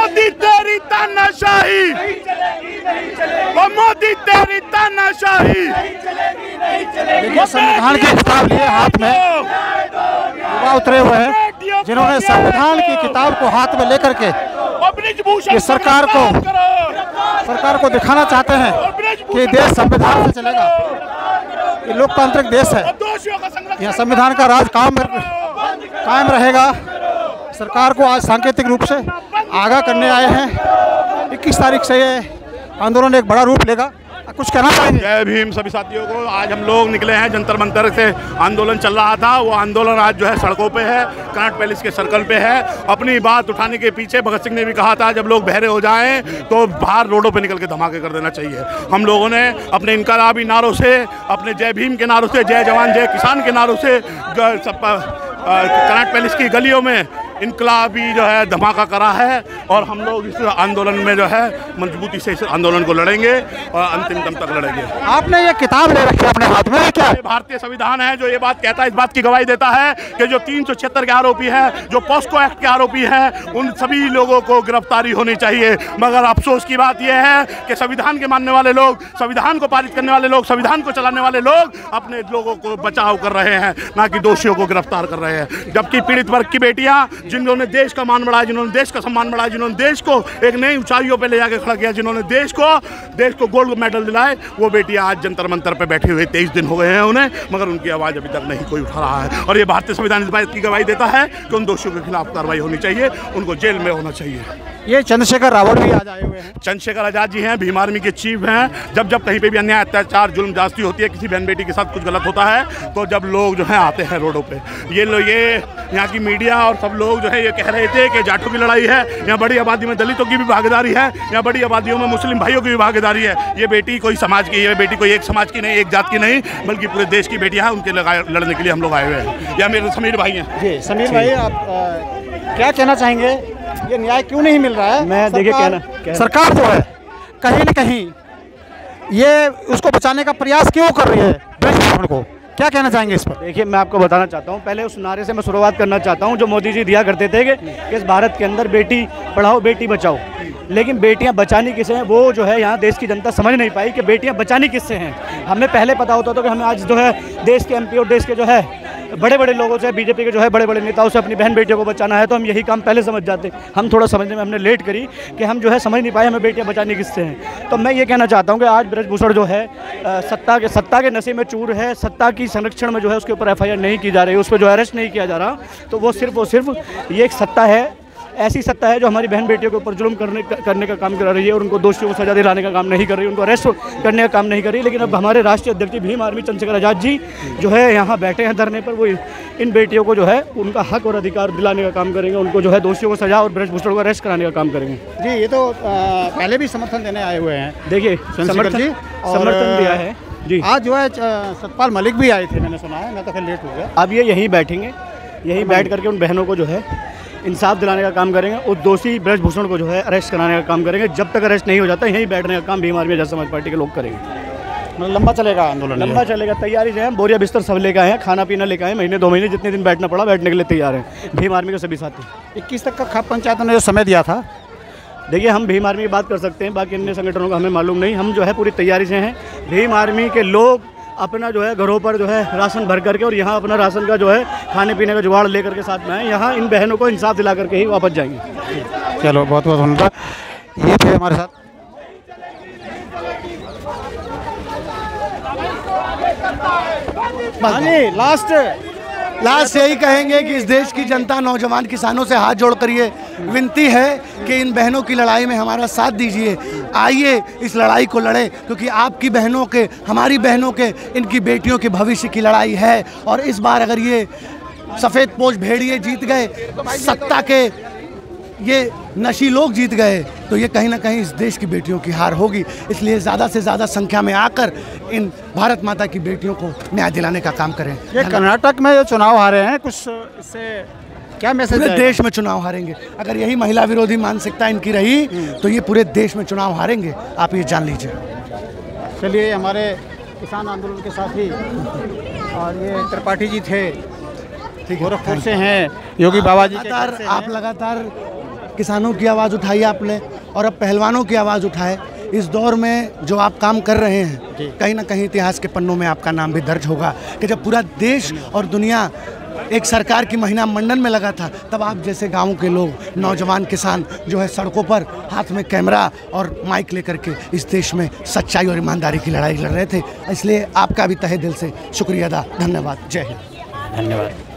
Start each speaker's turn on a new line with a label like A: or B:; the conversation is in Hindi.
A: मोदी तेरी तानाशाही, वो मोदी तेरी तानाशाही।
B: देखिए संविधान की किताब लिए हाथ में युवा उतरे हुए हैं, जिन्होंने संविधान की किताब को हाथ में लेकर के ये सरकार को दिखाना चाहते हैं कि देश संविधान से चलेगा। ये लोकतांत्रिक देश है, यहाँ संविधान का राज कायम रहेगा। सरकार को आज सांकेतिक रूप से आगाह करने आए हैं। 21 तारीख से ये आंदोलन एक बड़ा रूप लेगा। कुछ कहना चाहेंगे?
A: जय भीम सभी साथियों को। आज हम लोग निकले हैं, जंतर मंतर से आंदोलन चल रहा था, वो आंदोलन आज जो है सड़कों पे है, कनॉट पैलेस के सर्कल पे है। अपनी बात उठाने के पीछे भगत सिंह ने भी कहा था, जब लोग बहरे हो जाएं तो बाहर रोडों पे निकल के धमाके कर देना चाहिए। हम लोगों ने अपने इनकलाबी नारों से, अपने जय भीम के नारों से, जय जवान जय किसान के नारों से कनॉट पैलेस की गलियों में इनकलाबी जो है धमाका करा है। और हम लोग इस आंदोलन में जो है मजबूती से इस आंदोलन को लड़ेंगे और अंतिम दम तक लड़ेंगे।
B: आपने ये किताब ले रखी है अपने हाथ में, क्या
A: भारतीय संविधान है जो ये बात कहता है, इस बात की गवाही देता है कि जो 376 के आरोपी हैं, जो पॉस्को एक्ट के आरोपी हैं, उन सभी लोगों को गिरफ्तारी होनी चाहिए। मगर अफसोस की बात यह है कि संविधान के मानने वाले लोग, संविधान को पारित करने वाले लोग, संविधान को चलाने वाले लोग अपने लोगों को बचाव कर रहे हैं, ना कि दोषियों को गिरफ्तार कर रहे हैं। जबकि पीड़ित वर्ग की बेटियां, जिन्होंने देश का मान बढ़ाया, जिन्होंने देश का सम्मान बढ़ाया, जिन्होंने देश को एक नई ऊंचाइयों पे ले जाके खड़ा किया, जिन्होंने देश को गोल्ड मेडल दिलाए, वो बेटियां आज जंतर मंतर पे बैठी हुई 23 दिन हो गए हैं उन्हें, मगर उनकी आवाज़ अभी तक नहीं कोई उठा रहा है। और ये भारतीय संविधान इस बात की गवाही देता है कि उन दोषियों के खिलाफ कार्रवाई होनी चाहिए, उनको जेल में होना चाहिए।
B: ये चंद्रशेखर रावत भी आज आए हुए हैं।
A: चंद्रशेखर आजाद जी हैं, भीम आर्मी के चीफ हैं। जब कहीं पे भी अन्याय, अत्याचार, जुल्म, ज्यादती होती है, किसी बहन बेटी के साथ कुछ गलत होता है, तो जब लोग जो है आते हैं रोडों पे, ये यहाँ की मीडिया और सब लोग जो है ये कह रहे थे कि जाटों की लड़ाई है, यहाँ बड़ी आबादी में दलितों की भी भागीदारी है, यहाँ बड़ी आबादियों में मुस्लिम भाइयों की भी भागीदारी है। ये बेटी कोई समाज की, ये बेटी कोई एक समाज की नहीं, एक जात की नहीं, बल्कि पूरे देश की बेटियां हैं। उनके लड़ने के लिए हम लोग आए हुए हैं। यह मेरे समीर भाई हैं।
B: जी समीर भाई, आप क्या कहना चाहेंगे? ये न्याय क्यों नहीं मिल रहा है?
C: मैं देखिए कहना
B: सरकार जो है कहीं न कहीं ये उसको बचाने का प्रयास क्यों कर रही है ब्रजभूषण को, क्या कहना चाहेंगे इस पर?
C: देखिए मैं आपको बताना चाहता हूँ, पहले उस नारे से मैं शुरुआत करना चाहता हूँ जो मोदी जी दिया करते थे कि इस भारत के अंदर बेटी पढ़ाओ बेटी बचाओ। लेकिन बेटियां बचानी किससे हैं, वो जो है यहाँ देश की जनता समझ नहीं पाई कि बेटियां बचानी किससे हैं। हमें पहले पता होता तो कि हमें आज जो है देश के एमपी और देश के जो है बड़े बड़े लोगों से, बीजेपी के जो है बड़े बड़े नेताओं से अपनी बहन बेटियों को बचाना है, तो हम यही काम पहले समझ जाते। हम थोड़ा समझने में हमने लेट करी कि हम जो है समझ नहीं पाए हमें बेटियां बचानी किससे हैं। तो मैं ये कहना चाहता हूँ कि आज ब्रजभूषण जो है सत्ता के नशे में चूर है, सत्ता की संरक्षण में जो है उसके ऊपर FIR नहीं की जा रही, उस पर जो अरेस्ट नहीं किया जा रहा, तो वो सिर्फ ये एक सत्ता है, ऐसी सत्ता है जो हमारी बहन बेटियों के ऊपर जुल्म करने का काम कर रही है और उनको दोषियों को सजा दिलाने का काम नहीं कर रही, उनको अरेस्ट करने का काम नहीं कर रही। लेकिन अब हमारे राष्ट्रीय अध्यक्ष भीम आर्मी चंद्रशेखर आजाद जी जो है यहाँ बैठे हैं धरने पर, वो इन बेटियों को जो है उनका हक और अधिकार दिलाने का काम करेंगे, उनको जो है दोषियों को सजा और ब्रजभूषण को अरेस्ट कराने का काम करेंगे।
B: जी ये तो पहले भी समर्थन देने आए हुए हैं।
C: देखिए समर्थन दिया है जी।
B: आज जो है सतपाल मलिक भी आए थे, मैंने सुना है, मैं तो फिर लेट हो गया।
C: अब ये यहीं बैठेंगे, यहीं बैठ करके उन बहनों को जो है इंसाफ दिलाने का काम करेंगे और दोषी ब्रजभूषण को जो है अरेस्ट कराने का काम करेंगे। जब तक अरेस्ट नहीं हो जाता यहीं बैठने का काम भीम आर्मी आजाद समाज पार्टी के लोग करेंगे।
B: मतलब लंबा चलेगा आंदोलन?
C: लंबा चलेगा, तैयारी से हैं, बोरिया बिस्तर सब लेकर आए हैं, खाना पीना लेकर आए, महीने 2 महीने जितने दिन बैठना पड़ा बैठने के लिए तैयार हैं भीम आर्मी के सभी साथी।
B: 21 तक का खाप पंचायतों ने जो समय दिया था,
C: देखिए हम भीम आर्मी की बात कर सकते हैं, बाकी अन्य संगठनों का हमें मालूम नहीं। हम जो है पूरी तैयारी से हैं। भीम आर्मी के लोग अपना जो है घरों पर जो है राशन भर करके और यहाँ अपना राशन का जो है खाने पीने का जुगाड़ लेकर के साथ में आए, यहाँ इन बहनों को इंसाफ दिला करके ही वापस जाएंगे।
B: चलो बहुत बहुत धन्यवाद। ये थे हमारे साथ
D: लास्ट यही कहेंगे कि इस देश की जनता, नौजवान किसानों से हाथ जोड़कर ये विनती है कि इन बहनों की लड़ाई में हमारा साथ दीजिए। आइए इस लड़ाई को लड़ें, क्योंकि आपकी बहनों के, हमारी बहनों के, इनकी बेटियों के भविष्य की लड़ाई है। और इस बार अगर ये सफ़ेद पोश भेड़िए जीत गए, सत्ता के ये नशी लोग जीत गए, तो ये कहीं ना कहीं इस देश की बेटियों की हार होगी। इसलिए ज़्यादा से ज़्यादा संख्या में आकर इन भारत माता की बेटियों को न्याय दिलाने का काम करें।
B: ये कर्नाटक में जो चुनाव हारे हैं, कुछ इससे क्या मैसेज?
D: पूरे देश में चुनाव हारेंगे। अगर यही महिला विरोधी मानसिकता इनकी रही तो ये पूरे देश में चुनाव हारेंगे, आप ये जान लीजिए।
B: चलिए, हमारे किसान आंदोलन के साथी और ये त्रिपाठी जी थे, गोरखपुर से हैं, योगी बाबा जी के
D: आप लगातार किसानों की आवाज़ उठाई आपने और अब पहलवानों की आवाज़ उठाए। इस दौर में जो आप काम कर रहे हैं, कहीं ना कहीं इतिहास के पन्नों में आपका नाम भी दर्ज होगा कि जब पूरा देश और दुनिया एक सरकार की महिना मंडन में लगा था, तब आप जैसे गाँव के लोग, नौजवान किसान जो है सड़कों पर हाथ में कैमरा और माइक लेकर के इस देश में सच्चाई और ईमानदारी की लड़ाई लड़ रहे थे। इसलिए आपका भी तहे दिल से शुक्रिया अदा, धन्यवाद, जय हिंद।
C: धन्यवाद।